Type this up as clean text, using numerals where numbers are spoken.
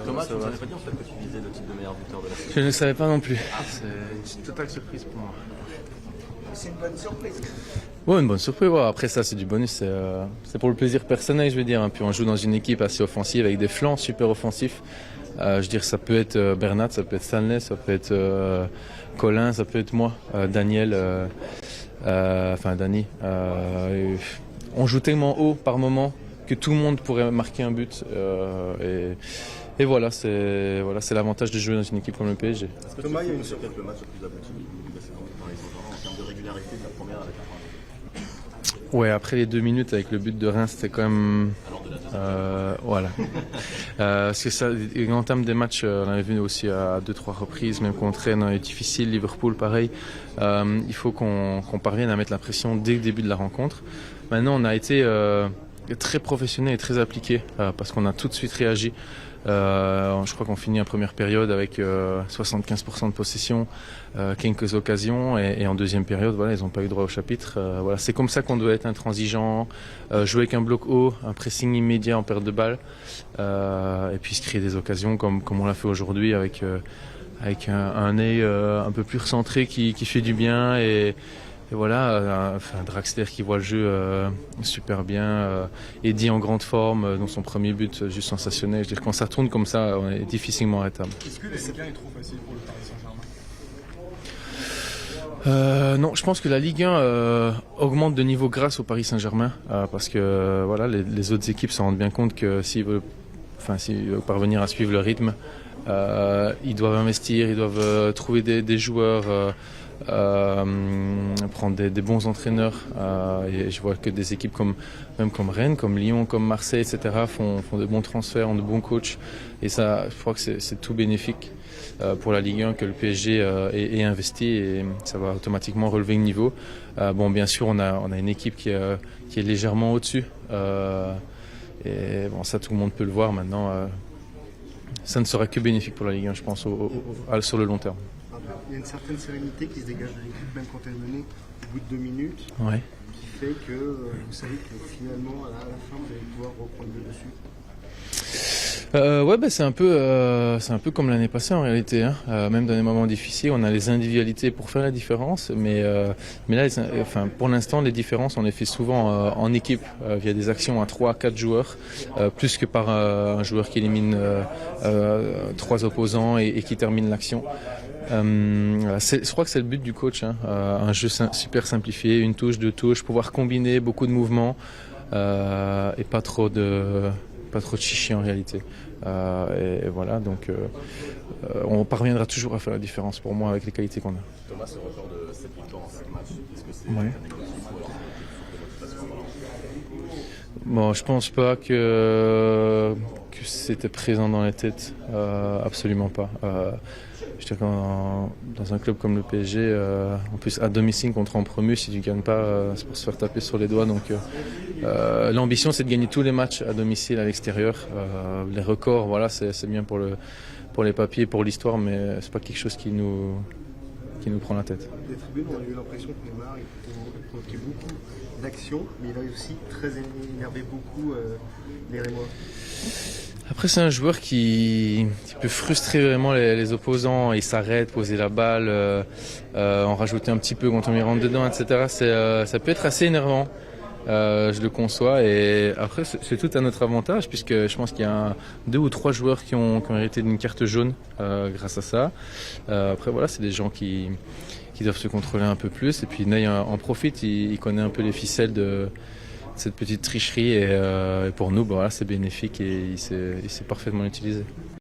Thomas, ça tu ne va. savais pas dire en fait que tu visais le titre de meilleur buteur de la saison. Je ne le savais pas non plus. C'est une totale surprise pour moi. C'est une bonne surprise. Ouais, une bonne surprise. Ouais. Après ça, c'est du bonus. C'est pour le plaisir personnel, je veux dire. Puis on joue dans une équipe assez offensive avec des flancs super offensifs. Je veux dire, ça peut être Bernat, ça peut être Stanley, ça peut être Colin, ça peut être moi, Daniel, enfin Dani. On joue tellement haut par moment que tout le monde pourrait marquer un but. Et voilà, c'est l'avantage de jouer dans une équipe comme le PSG. Est-ce que Thomas, il y a une sur peut-être le match le plus abouti de la saison dans les autres en termes de régularité de la première avec la fin? Ouais, après les 2 minutes avec le but de Reims, c'était quand même. Voilà. Parce que ça, en termes des matchs, on avait vu aussi à 2-3 reprises, même contre Rennes, est difficile, Liverpool pareil. Il faut qu'on parvienne à mettre la pression dès le début de la rencontre. Maintenant, on a été très professionnel et très appliqué parce qu'on a tout de suite réagi. Je crois qu'on finit en première période avec 75% de possession, quelques occasions, et en deuxième période, voilà, ils n'ont pas eu droit au chapitre. Voilà, c'est comme ça qu'on doit être intransigeant, jouer avec un bloc haut, un pressing immédiat en perte de balle, et puis se créer des occasions comme on l'a fait aujourd'hui avec un nez un peu plus recentré qui fait du bien et voilà, enfin, Draxler qui voit le jeu super bien, Eddy en grande forme, dans son premier but juste sensationnel. Je veux dire, quand ça tourne comme ça, on est difficilement arrêtable. Est-ce que la Ligue 1 est trop facile pour le Paris Saint-Germain? Non, je pense que la Ligue 1 augmente de niveau grâce au Paris Saint-Germain, parce que voilà, les autres équipes se rendent bien compte que s'ils veulent parvenir à suivre le rythme, ils doivent investir, ils doivent trouver des joueurs. Prendre des bons entraîneurs et je vois que des équipes comme Rennes, comme Lyon, comme Marseille, etc. font de bons transferts, ont de bons coachs et ça, je crois que c'est tout bénéfique pour la Ligue 1 que le PSG ait investi et ça va automatiquement relever le niveau. Bon, bien sûr, on a une équipe qui est légèrement au-dessus et bon, ça tout le monde peut le voir maintenant. Ça ne sera que bénéfique pour la Ligue 1, je pense, sur le long terme. Il y a une certaine sérénité qui se dégage de l'équipe, même quand elle est menée au bout de 2 minutes, Ouais. qui fait que vous savez que finalement, à la fin, vous allez pouvoir reprendre le dessus. Ouais, c'est un peu comme l'année passée en réalité. Hein. Même dans les moments difficiles, on a les individualités pour faire la différence, mais là, pour l'instant, les différences, on les fait souvent en équipe, via des actions à 3-4 joueurs, plus que par un joueur qui élimine 3 opposants et qui termine l'action. Je crois que c'est le but du coach, hein. Un jeu super simplifié, une touche, 2 touches, pouvoir combiner beaucoup de mouvements et pas trop de chichi en réalité. Et voilà, donc on parviendra toujours à faire la différence pour moi avec les qualités qu'on a. Thomas, ce record de 7 victoires en 7 matchs, est-ce que c'est Ouais. un négatif ou alors une motivation à relancer? Bon, je pense pas que c'était présent dans les têtes, absolument pas. Je dirais dans un club comme le PSG, en plus à domicile contre un promu, si tu gagnes pas, c'est pour se faire taper sur les doigts. Donc l'ambition, c'est de gagner tous les matchs à domicile, à l'extérieur. Les records, voilà, c'est bien pour les papiers, pour l'histoire, mais c'est pas quelque chose qui nous prend la tête. Les tribunes, on a eu l'impression que Neymar il provoquait beaucoup d'actions, mais il a aussi très énervé beaucoup les Rémois. Après, c'est un joueur qui peut frustrer vraiment les opposants. Il s'arrête, poser la balle, en rajouter un petit peu quand on lui rentre dedans, etc. Ça peut être assez énervant. Je le conçois. Et après, c'est tout à notre avantage, puisque je pense qu'il y a 2 ou 3 joueurs qui ont hérité d'une carte jaune grâce à ça. Après, voilà, c'est des gens qui doivent se contrôler un peu plus. Et puis Ney en profite, il connaît un peu les ficelles de cette petite tricherie et pour nous, voilà, c'est bénéfique et il s'est parfaitement utilisé.